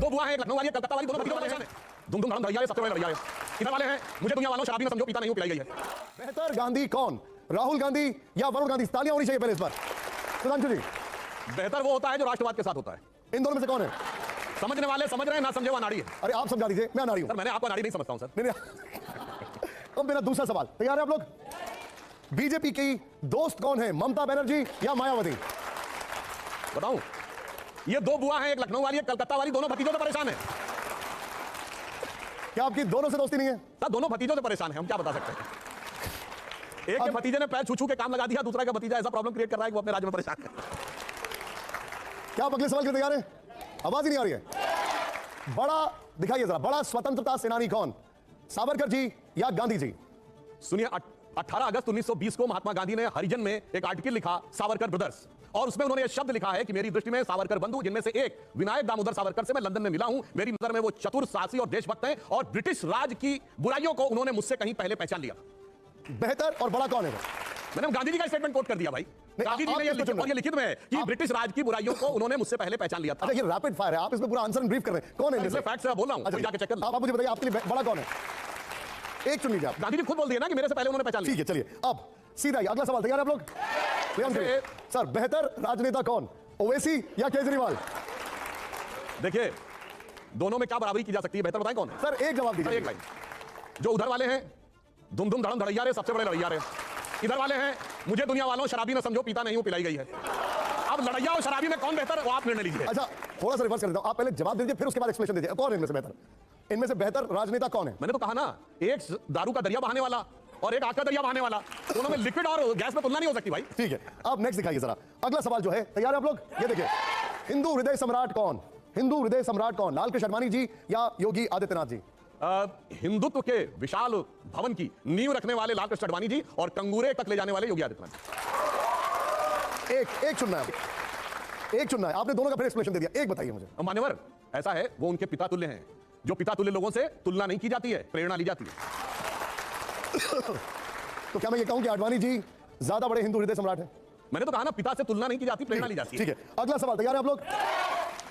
दो बुआ हैं, एक लखनऊ वाली, कलकत्ता वाली, दोनों भतीजों का परेशान है। दुम दुम धड़म धड़ैया, सबसे बड़े लड़ैया है। इधर वाले हैं, मुझे दुनिया वालों शराबी न समझो, पीता नहीं हूं, पिलाई गई है। बेहतर गांधी कौन, राहुल गांधी या वरुण गांधी? तालियां होनी चाहिए पहले इस पर। सुधांशु जी, बेहतर वो होता है जो राष्ट्रवाद के साथ होता है। इन दोनों में से कौन है? समझने वाले समझ रहे हैं, ना समझे वो नाड़ी है। अरे आप समझा दीजिए, मैं नारी हूं। सर मैंने आपको नाड़ी नहीं समझता हूं सर। नहीं नहीं। अब मेरा दूसरा सवाल, तैयार है आप लोग? बीजेपी की दोस्त कौन है, ममता बनर्जी या मायावती? बताऊं, ये दो बुआ हैं, एक लखनऊ वाली, एक कलकत्ता वाली, दोनों भतीजों से परेशान है। क्या आपकी दोनों से दोस्ती नहीं है? सर दोनों भतीजों से परेशान है, हम क्या बता सकते हैं। एक के भतीजे ने पैर छू छू के काम लगा दिया, दूसरा का भतीजा ऐसा प्रॉब्लम क्रिएट कर रहा है कि वो अपने राज्य में परेशान है। क्या आप अगले सवाल के लिए तैयार हैं? आवाज ही नहीं आ रही है। बड़ा दिखाइए जरा, बड़ा स्वतंत्रता सेनानी कौन, सावरकर जी या गांधी जी? सुनिए, 18 अगस्त 1920 को महात्मा गांधी ने हरिजन में एक आर्टिकल लिखा, सावरकर ब्रदर्स, और उसमें उन्होंने यह शब्द लिखा है कि मेरी दृष्टि में सावरकर बंधु, जिनमें से एक विनायक दामोदर सावरकर से मैं लंदन में मिला हूं, मेरी नजर में वो चतुर, साहसी और देशभक्त हैं, और ब्रिटिश राज की बुराइयों को उन्होंने मुझसे कहीं पहले पहचान लिया। बेहतर और बड़ा कौन है? मैंने गांधी जी का स्टेटमेंट कोट कर दिया भाई। गांधी जी ने ये लिखित में है कि ब्रिटिश राज की बुराइयों को उन्होंने मुझसे पहले पहचान लिया था। अच्छा, ये रैपिड फायर है, आप इसमें पूरा आंसर ब्रीफ कर रहे हैं। कौन है? फैक्ट से बोल रहा हूं, अच्छा, जाके चेक कर लो। आप मुझे बताइए, आपके लिए बड़ा कौन है? एक चुन लीजिए आप। गांधी जी खुद बोल दिए ना कि मेरे से पहले उन्होंने पहचान लिया। ठीक है, चलिए अब सीधा अगला सवाल। तैयार है आप लोग? सर, बेहतर राजनेता कौन, ओवैसी या केजरीवाल? देखिए, दोनों में क्या बराबरी की जा सकती है, बेहतर बताएं कौन है? सर एक जवाब दीजिए। एक लाइन, जो उधर वाले हैं दुम दुम धड़म धड़ैया रे, सबसे बड़े लड़ैया रे। इधर वाले हैं, मुझे दुनिया वालों शराबी न समझो, पीता नहीं हूं, पिलाई गई है। अब लड़ैया और शराबी में कौन बेहतर है, वो आप निर्णय लीजिए। अच्छा, थोड़ा सा रिवर्स कर देता हूं, आप पहले जवाब दीजिए, फिर उसके बाद एक्सप्लेनेशन दीजिए। कौन है इनमें से बेहतर? इनमें से बेहतर राजनेता कौन है? मैंने तो कहा ना, एक दारू का दरिया बहाने वाला और एक आग का दरिया बहाने वाला, दोनों में लिक्विड और गैस में तुलना नहीं हो सकती भाई। ठीक है, अब नेक्स्ट दिखाइए जरा। अगला सवाल जो है, तैयार है आप लोग? ये देखिए, हिंदू हृदय सम्राट कौन, हिंदू हृदय सम्राट कौन, लाल कृष्ण आडवाणी जी या योगी आदित्यनाथ जी? हिंदुत्व के विशाल भवन की नींव रखने वाले लाल कृष्ण आडवाणी जी, और कंगूरे तक ले जाने वाले योगी आदित्यनाथ जी। एक चुनना है, एक चुनना है। आपने दोनों का फिर एक्सप्लेनेशन दे दिया, एक बताइए मुझे। मान्यवर, ऐसा है, वो उनके पिता तुल्य हैं, जो पिता तुल्य लोगों से तुलना नहीं की जाती है, प्रेरणा ली जाती है। तो क्या मैं ये कहूं कि आडवाणी जी ज्यादा बड़े हिंदू हृदय सम्राट हैं? मैंने तो कहा ना, पिता से तुलना नहीं की जाती, प्रेरणा ली जाती है। ठीक है, अगला सवाल। तैयार है आप लोग?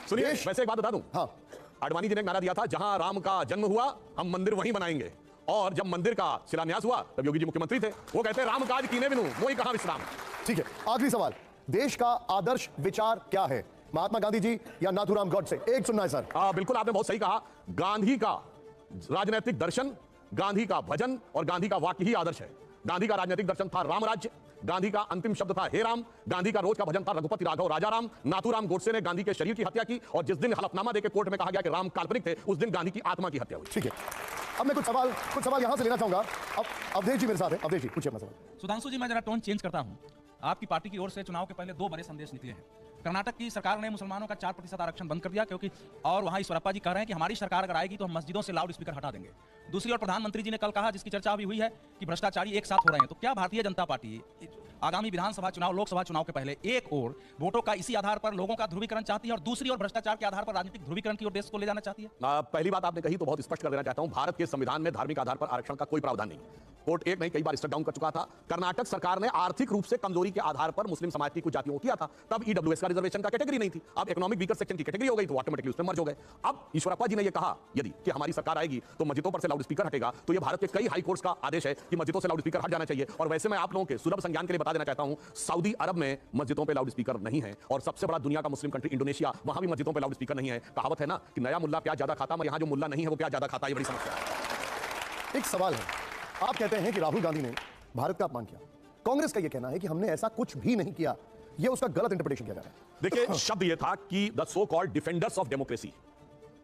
सुनिए, वैसे एक बात बता दूं, हाँ, आडवाणी जी ने एक नारा दिया था, जहां राम का जन्म हुआ हम मंदिर वहीं बनाएंगे, और जब मंदिर का शिलान्यास हुआ तब योगी जी मुख्यमंत्री थे। वो कहते हैं, राम काज कीने बिनु मोहि कहां विश्राम। ठीक है, आखिरी सवाल। देश का आदर्श विचार क्या है, महात्मा गांधी जी या नाथूराम गॉडसे? एक चुनना है सर। बिल्कुल, आपने बहुत सही कहा। गांधी का राजनीतिक दर्शन, गांधी का भजन और गांधी का वाक्य ही आदर्श है। गांधी का राजनीतिक दर्शन था राम राज्य, गांधी का अंतिम शब्द था हे राम, गांधी का रोज का भजन था रघुपति राघव राजा राम। नाथूराम गोडसे ने गांधी के शरीर की हत्या की, और जिस दिन हलफनामा देकर कोर्ट में कहा गया कि राम काल्पनिक थे, उस दिन गांधी की आत्मा की हत्या हुई। ठीक है, अब मैं कुछ सवाल यहां से लेना चाहूंगा। अब अवधेश जी मेरे साथ है। अवधेश जी, पूछिए अपना सवाल। सुधांशु जी, मैं जरा टोन चेंज करता हूं। आपकी पार्टी की ओर से चुनाव के पहले दो बड़े संदेश निकले हैं। कर्नाटक की सरकार ने मुसलमानों का 4% आरक्षण बंद कर दिया, क्योंकि और वहां ईश्वरप्पा जी कह रहे हैं कि हमारी सरकार अगर आएगी तो हम मस्जिदों से लाउड स्पीकर हटा देंगे। दूसरी ओर प्रधानमंत्री जी ने कल कहा, जिसकी चर्चा भी हुई है, कि भ्रष्टाचारी एक साथ हो रहे हैं। तो क्या भारतीय जनता पार्टी आगामी विधानसभा चुनाव, लोकसभा चुनाव के पहले एक ओर वोटों का इसी आधार पर लोगों का ध्रुवीकरण चाहती है, और दूसरी ओर भ्रष्टाचार के आधार पर राजनीतिक ध्रुवीकरण की ओर देश को ले जाना चाहती है? पहली बात आपने कही तो बहुत स्पष्ट कर देना चाहता हूं, भारत के संविधान में धार्मिक आधार पर आरक्षण का कोई प्रावधान नहीं। कोर्ट एक नहीं कई बार स्टक डाउन कर चुका था। कर्नाटक सरकार ने आर्थिक रूप से कमजोरी के आधार पर मुस्लिम समाज की कुछ जातियों को किया था, तब ईडब्ल्यूएस का रिजर्वेशन का कैटेगरी नहीं थी। अब इकोनॉमिक वीकर सेक्शन की कैटेगरी हो गई, तो ऑटोमेटिकली उसमें मर्ज हो गए। अब ईश्वरप्पा जी ने यह कहा, यदि कि हमारी सरकार आएगी तो मस्जिदों पर से लाउड स्पीकर हटेगा, तो यह भारत के कई हाई कोर्ट्स का आदेश है कि मस्जिदों से लाउड स्पीकर हट जाना चाहिए। और वैसे मैं आप लोगों के सुलभ संज्ञान के लिए बता देना चाहता हूं, सऊदी अरब में मस्जिदों पे लाउड स्पीकर नहीं है, और सबसे बड़ा दुनिया का मुस्लिम कंट्री इंडोनेशिया, वहां भी मस्जिदों पे लाउड स्पीकर नहीं है। कहावत है ना कि नया मुल्ला प्याज ज्यादा खाता, मगर यहां जो मुल्ला नहीं है वो प्याज ज्यादा खाता है। ये बड़ी समस्या है। एक सवाल है, आप कहते हैं कि राहुल गांधी ने भारत का अपमान किया, कांग्रेस का यह कहना है कि हमने ऐसा कुछ भी नहीं किया, यह उसका गलत इंटरप्रिटेशन किया जा रहा है। देखिए, शब्द यह था कि the so called defenders of democracy,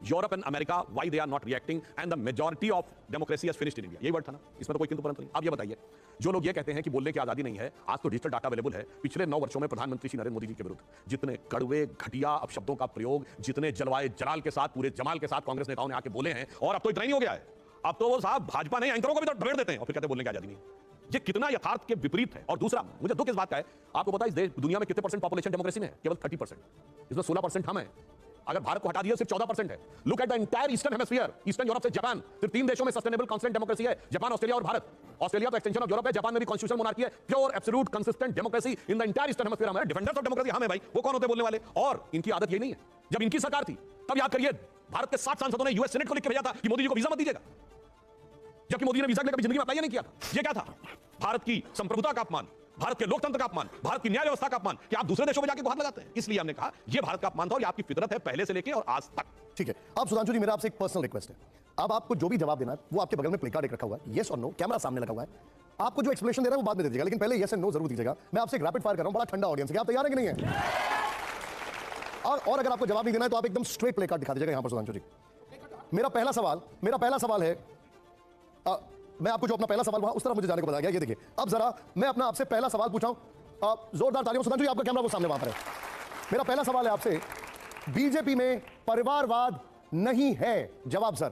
Europe and America, why they are not reacting and the majority of democracy has finished in India. यही वर्ड था ना, इसमें तो कोई किंतु परंतु नहीं। अब ये बताइए, जो लोग ये कहते हैं कि बोलने की आजादी नहीं है, आज तो डिजिटल डाटा अवेलेबल है। पिछले 9 वर्षों में प्रधानमंत्री श्री नरेंद्र मोदी जी के विरुद्ध जितने कड़वे घटिया अपशब्दों का प्रयोग, जितने जलवाए जलाल के साथ, पूरे जमाल के साथ कांग्रेस नेताओं ने आके बोले हैं, और अब तो इतना ही हो गया है, अब तो वो साहब भाजपा ने एंकरों को भी तो ढेर देते हैं और फिर कहते हैं बोलने की आजादी नहीं। ये कितना यथार्थ के विपरीत है। और दूसरा, मुझे दुख इस बात का है, आपको पता है इस देश दुनिया में कितने परसेंट पॉपुलेशन डेमोक्रेसी में है? केवल 30%। इसमें 16% हम हैं। अगर भारत को हटा दिया सिर्फ 14% है। Look at the entire eastern hemisphere, eastern Europe से जापान, सिर्फ 3 देशों में सस्टेनेबल कांस्टेंट डेमोक्रेसी है, जापान, ऑस्ट्रेलिया और भारत। ऑस्ट्रेलिया तो एक्सटेंशन ऑफ यूरोप है, जापान में भी कॉन्स्टिट्यूशनल मोनार्की है, pure absolute consistent democracy in the entire eastern hemisphere. हम डिफेंडर्स ऑफ डेमोक्रेसी हम है भाई। वो कौन होते बोलने वाले? और इनकी आदत यही नहीं है। जब इनकी सरकार थी तब याद करिए भारत के 60 सांसदों ने यूएस सेनेट को लिख के भेजा था कि मोदी जी को वीजा मत दीजिएगा, जबकि मोदी ने वीजा के लिए कभी जिंदगी में अप्लाई नहीं किया था। ये क्या था? भारत की संप्रभुता का अपमान, भारत के लोकतंत्र का अपमान, भारत की न्याय व्यवस्था का अपमान कि आप दूसरे देशों में जाके गुहार लगाते हैं। इसलिए हमने कहा यह भारत का अपमान था और यह आपकी फितरत है पहले से लेके और आज तक। ठीक है। अब सुधांशु जी, मेरा आपसे एक पर्सनल रिक्वेस्ट है, अब आपको जो भी जवाब देना है वो आपके बगल में प्ले कार्ड एक रखा हुआ है, यस और नो, कैमरा सामने लगा हुआ है। आपको जो एक्सप्लेनेशन दे रहा है वो बाद में दे दीजिएगा, लेकिन पहले यस एंड नो जरूर दीजिएगा। मैं आपसे एक रैपिड फायर कर रहा हूं, बड़ा ठंडा ऑडियंस है, आप तैयार हैं कि नहीं है? और अगर आपको जवाब नहीं देना है तो आप एकदम स्ट्रेट प्ले कार्ड दिखा दीजिएगा यहां पर सुधांशु जी। मेरा पहला सवाल है, मैं आपको जो अपना पहला सवाल वहां उस तरफ मुझे जाने को बताया गया। ये देखिए, अब जरा मैं अपना आपसे पहला सवाल पूछा हूं, जोरदार तालियों। सुधांशु जी, आपका कैमरा वो सामने वहां पर है। मेरा पहला सवाल है आपसे, बीजेपी में परिवारवाद नहीं है? जवाब सर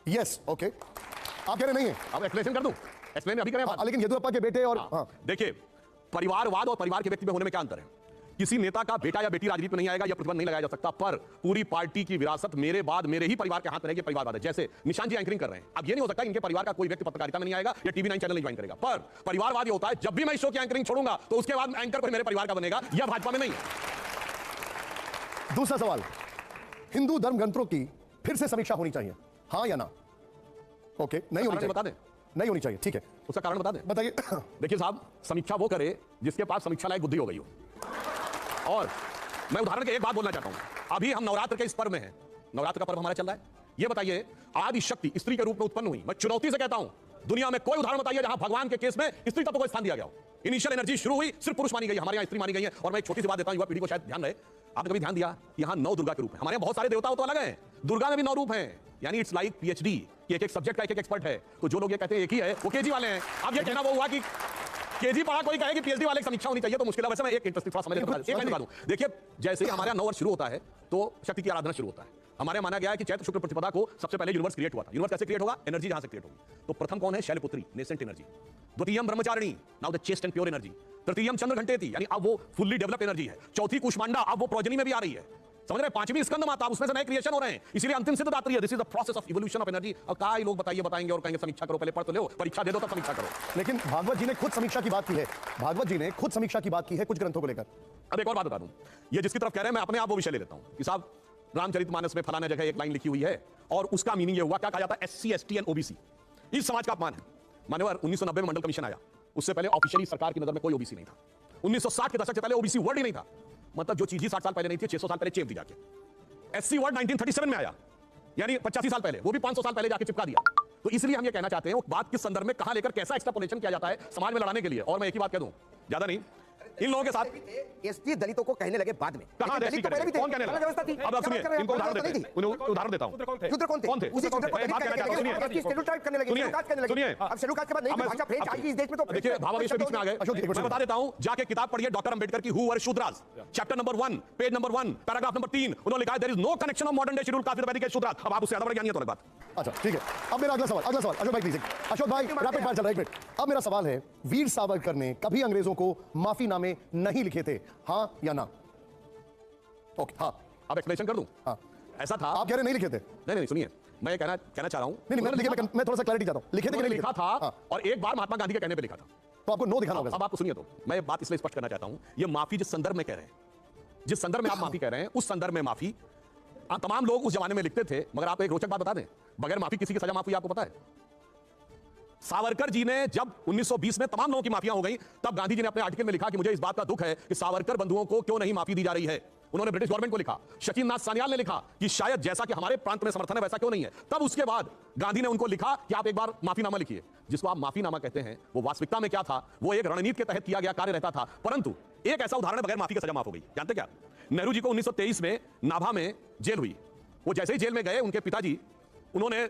यस, ओके। आप कह रहे नहीं है? अब एक्सप्लेनेशन कर दूं? एक्सप्लेन अभी करें बात। लेकिन येदियुरप्पा के बेटे और देखिए, परिवारवाद और परिवार के व्यक्ति में होने में क्या अंतर है? किसी नेता का बेटा या बेटी राजनीति में नहीं आएगा या प्रतिबंध नहीं लगाया जा सकता, पर पूरी पार्टी की विरासत मेरे बाद मेरे ही परिवार के हाथ में रहेगी, परिवारवाद है। जैसे निशांत जी एंकरिंग कर रहे हैं, अब ये नहीं हो सकता इनके परिवार का कोई व्यक्ति पत्रकारिता में नहीं आएगा या टीवी 9 चैनल नहीं ज्वाइन करेगा, पर परिवारवाद ये होता है जब भी मैं इस शो की एंकरिंग छोड़ूंगा तो उसके बाद एंकर कोई मेरे परिवार का बनेगा, या भाजपा में नहीं है। दूसरा सवाल, हिंदू धर्म ग्रंथों की फिर से समीक्षा होनी चाहिए, हाँ या ना? ओके, नहीं होनी चाहिए, बता दें। नहीं होनी चाहिए, ठीक है। उसका कारण बता दें। बताइए। देखिए साहब, समीक्षा वो करे जिसके पास समीक्षा लायक बुद्धि हो गई हो। और मैं उदाहरण के एक बात बोलना चाहता हूं, अभी हम नवरात्र के इस पर्व में हैं, नवरात्र का पर्व हमारा चल रहा है। ये बताइए, आदि शक्ति स्त्री के रूप में उत्पन्न हुई। मैं चुनौती से कहता हूं, दुनिया में कोई उदाहरण बताइए जहां भगवान के केस में स्त्री तत्व को स्थान दिया गया हो। इनिशियल एनर्जी शुरू हुई, सिर्फ पुरुष मानी गई, हमारे यहां स्त्री मानी गई है। और मैं एक छोटी सी बात देता हूं, युवा पीढ़ी को शायद ध्यान रहे, आपने कभी ध्यान दिया, यहां 9 दुर्गा के रूप है। हमारे यहां बहुत सारे देवता तो अलग हैं, दुर्गा में भी 9 रूप हैं। यानी इट्स लाइक पीएचडी कि एक सब्जेक्ट का एक एक्सपर्ट है। तो जो लोग ये कहते हैं एक ही है, वो केजी वाले हैं। अब ये कहना वो हुआ कि केजी पढ़ा कोई कहे कि पीएचडी वाले की समीक्षा होनी चाहिए तो मुश्किल है। वैसे मैं एक इंटरेस्टिंग थोड़ा समझ लेता हूं। देखिए, जैसे ही हमारे यहाँ 9 वर्ष शुरू होता है तो शक्ति की आराधना शुरू होता है। हमारे माना गया है कि चैत्र शुक्ल प्रतिपदा को सबसे पहले यूनिवर्स क्रिएट हुआ था। यूनिवर्स कैसे क्रिएट होगा? एनर्जी जहां से क्रिएट होगी। तो प्रथम कौन है? Shailputri, nascent energy. द्वितीयम Brahmacharini, now the chest and pure energy. तृतीयम चंद्रघंटेति, यानी अब वो फुल्ली डेवलप्ड एनर्जी है। चौथी कुष्मांडा, अब वो प्रोजनी में भी आ रही है। समझ रहे? 5वीं स्कंद माता, उसमें से नए क्रिएशन हो रहे हैं, इसीलिए अंतिम सिद्धदात्री है। This is the process of evolution of energy. अब कई लोग बताएंगे और कहेंगे समीक्षा करो, पहले पढ़ तो लो, परीक्षा दे दो तब समीक्षा करो। लेकिन भागवत जी ने खुद समीक्षा की बात की है, भागवत जी ने खुद समीक्षा की बात की है कुछ ग्रंथों को लेकर। अब एक और बात बता दूं, ये जिसकी तरफ कह रहे हैं मैं अपने आप वो विषय ले लेता हूं कि साहब रामचरितमानस में फलाना जगह एक लाइन लिखी हुई है और उसका मीनिंग ये हुआ, क्या कहा जाता है? SC ST एंड OBC इस समाज का अपमान है। मान्यवर 1990 में मंडल कमीशन आया, उससे पहले ऑफिशियली सरकार की नजर में कोई OBC नहीं था। 1960 के दशक से पहले OBC वर्ड ही नहीं था। मतलब जो चीज ही 60 साल पहले नहीं थी, 600 साल पहले चेप दी जाके। SC वर्ड 1937 में आया, यानी 85 साल पहले, वो भी 500 साल पहले जाके चिपका दिया। तो इसलिए हम ये कहना चाहते हैं वो बात किस संदर्भ में, कहां लेकर कैसा एक्सट्रापोलेशन किया जाता है समाज में लड़ाने के लिए। और मैं एक ही बात कह दूं, ज्यादा नहीं, इन लोगों के साथ एसटी दलितों को कहने लगे बाद में। कहां दलित तो पहले भी थे, कौन कहने लगा? व्यवस्था थी। अब आप सुनिए, इनको उदाहरण देते हैं, उन्हें उदाहरण देता हूं। शूद्र कौन थे? कौन थे? उसी शूद्र को मैं बात कहना चाहता हूं, सुनिए। एसटी शेड्यूल ट्राइब करने लगे, सुनिए, शेड्यूल कास्ट करने लगे। सुनिए। अब शेड्यूल कास्ट के बाद नई भाषा फ्रेंच आई इस देश में, तो देखिए भावावेश के बीच में आ गए। मैं बता देता हूं, जाके किताब पढ़िए डॉक्टर अंबेडकर की who were Shudras, chapter number 1, page number 1, paragraph number 3, उन्होंने लिखा है there is no connection of modern day schedule caste with Vedic Shudras. अब आप उससे ज्यादा बड़ा ज्ञानी है तो अलग बात। अच्छा ठीक है, अब मेरा अगला सवाल अशोक भाई प्लीज। अशोक भाई रैपिड फायर चल रहा है, एक मिनट। अब मेरा सवाल है, वीर सावरकर ने कभी अंग्रेजों को माफीनामे नहीं लिखे थे, हाँ या ना? ओके, हाँ। अब एक्सप्लेनेशन कर दूं? हाँ। ऐसा था, आप कह रहे नहीं लिखे थे? नहीं सुनिए, मैं कहना चाह रहा हूं, नहीं मैं थोड़ा सा क्लैरिटी चाहता हूं, लिखे थे कि नहीं लिखा था? हाँ। और एक बार महात्मा गांधी के कहने पे लिखा था, तो आपको नो दिखाना होगा। अब आपको सुनिए, तो मैं बात इसलिए स्पष्ट करना चाहता हूं, ये माफी जिस संदर्भ में कह रहे हैं, जिस संदर्भ में आप माफी कह रहे हैं, उस संदर्भ में माफी तमाम लोग उस जमाने में लिखते थे। मगर आपको एक रोचक बात बता दें, बगैर माफी किसी की सजा माफ हुई आपको पता है? सावरकर जी ने जब 1920 में तमाम लोगों की माफियां हो गई, तब गांधी जी ने अपने आर्टिकल में लिखा कि मुझे इस बात का दुख है कि सावरकर बंधुओं को क्यों नहीं माफी दी जा रही है। उन्होंने ब्रिटिश गवर्नमेंट को लिखा। शकील सान्याल ने लिखा कि शायद जैसा कि हमारे प्रांत में समर्थन है वैसा क्यों नहीं है। तब उसके बाद गांधी ने उनको लिखा कि आप एक बार माफीनामा लिखिए। जिसको आप माफीनामा कहते हैं वो वास्तविकता में क्या था, वो एक रणनीति के तहत किया गया कार्य रहता था। परंतु एक ऐसा उदाहरण है बगैर माफी की सजा माफ हो गई। जानते क्या? नेहरू जी को 1923 में नाभा में जेल हुई। वो जैसे ही जेल में गए, उनके पिताजी उन्होंने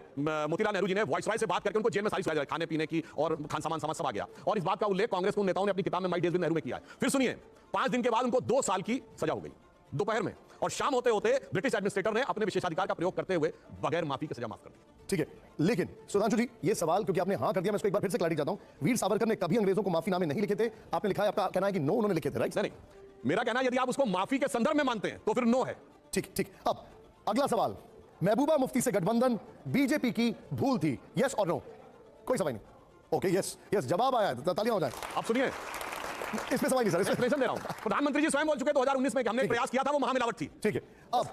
मोतीलाल नेहरू जी ने वॉइसरॉय से बात करके उनको जेल में सारी सुविधाएं, खाने पीने की और खान सामान सब आ गया। और इस बात का उल्लेख कांग्रेस के नेताओं ने अपनी किताब में माय डेज विद नेहरू में किया है। फिर सुनिए, 5 दिन के बाद उनको 2 साल की सजा हो गई दोपहर में, और शाम होते होते ब्रिटिश एडमिनिस्ट्रेटर ने अपने विशेषाधिकार का प्रयोग करते हुए बगैर माफी की सजा माफ कर दी। ठीक है, लेकिन सुधांशु जी ये सवाल क्योंकि आपने हाँ कर दिया, मैं इसको एक बार फिर से क्लैरिटी चाहता हूं। वीर सावरकर ने कभी अंग्रेजों को माफीनामे नहीं लिखे थे, आपने लिखा है, आपका कहना है कि नो उन्होंने लिखे थे, राइट? नहीं, मेरा कहना है यदि आप उसको माफी के संदर्भ में मानते हैं तो फिर नो है। ठीक। अब अगला सवाल, महबूबा मुफ्ती से गठबंधन बीजेपी की भूल थी, यस और नो? कोई सवाल नहीं। ओके, यस, जवाब आया है, तालियां हो जाए। अब सुनिए, इसमें सवाल नहीं सर, इसमें एक्सप्लेनेशन दे रहा हूं। प्रधानमंत्री जी स्वयं बोल चुके 2019 में कि हमने प्रयास किया था, वो महामिलावट थी। ठीक है। अब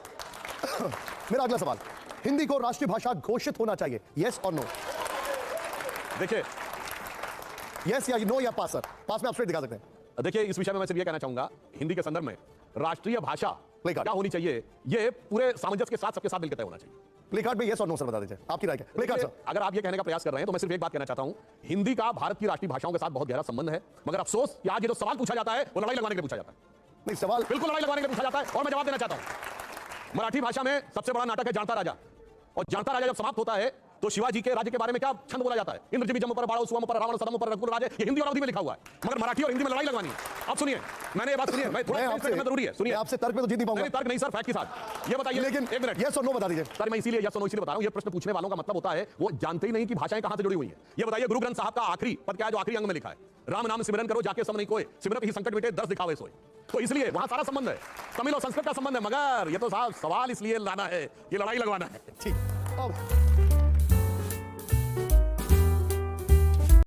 मेरा अगला सवाल, हिंदी को राष्ट्रीय भाषा घोषित होना चाहिए, यस और नो? देखिए यस या नो या पास? सर पास में आप स्ट्रेट दिखा सकते हैं। देखिए, इस विषय में मैं सिर्फ ये कहना चाहूंगा, हिंदी के संदर्भ में राष्ट्रीय भाषा Play card. क्या होनी चाहिए, ये पूरे सामंजस्य के साथ सबके साथ मिलकर तय होना चाहिए। प्ले कार्ड में यस और नो सर बता दीजिए, आपकी राय क्या? Play card sir. अगर आप ये कहने का प्रयास कर रहे हैं तो मैं सिर्फ एक बात कहना चाहता हूं, हिंदी का भारत की राष्ट्रीय भाषाओं के साथ बहुत गहरा संबंध है, मगर अफसोस कि आज ये जो सवाल पूछा जाता है वो लड़ाई लगवाने के लिए पूछा जाता है। नहीं, सवाल बिल्कुल लड़ाई लगवाने के लिए पूछा जाता है, और मैं जवाब देना चाहता हूं। मराठी भाषा में सबसे बड़ा नाटक है जानता राजा, और जानता राजा जब समाप्त होता है तो शिवाजी के राज्य के बारे में क्या छंद बोला जाता है? इंद्र जम पर बाड़ो सुवम पर रावण सदम पर रघुकुल राजे। ये हिंदी और अवधी में लिखा हुआ है, मगर मराठी और हिंदी में लड़ाई लगवानी है। आप सुनिए, मैंने ये बात सुनिए, मैं थोड़ा करना जरूरी है, सुनिए। आपसे तर्क में तो जीत नहीं पाऊंगा। तर्क नहीं सर, फैक्ट के साथ। ये बताइए, लेकिन एक मिनट, यस और नो बता दीजिए सर। मैं इसीलिए यस और नो इसलिए बता रहा हूं, ये प्रश्न पूछने वालों का मतलब होता है वो जानते ही नहीं कि भाषाएं कहां से जुड़ी हुई हैं। ये बताइए, गुरु ग्रंथ साहब का आखिरी पद क्या है जो आखिरी अंग में लिखा है? राम नाम सिमरन करो जाके सम नहीं कोई, सिमरन ही संकट मिटे 10 दिखावे सोए। तो इसलिए वहां सारा संबंध है, तमिल और संस्कृत का संबंध है, मगर ये तो साहब सवाल इसलिए लाना है, ये लड़ाई लगवाना है। ठीक। अब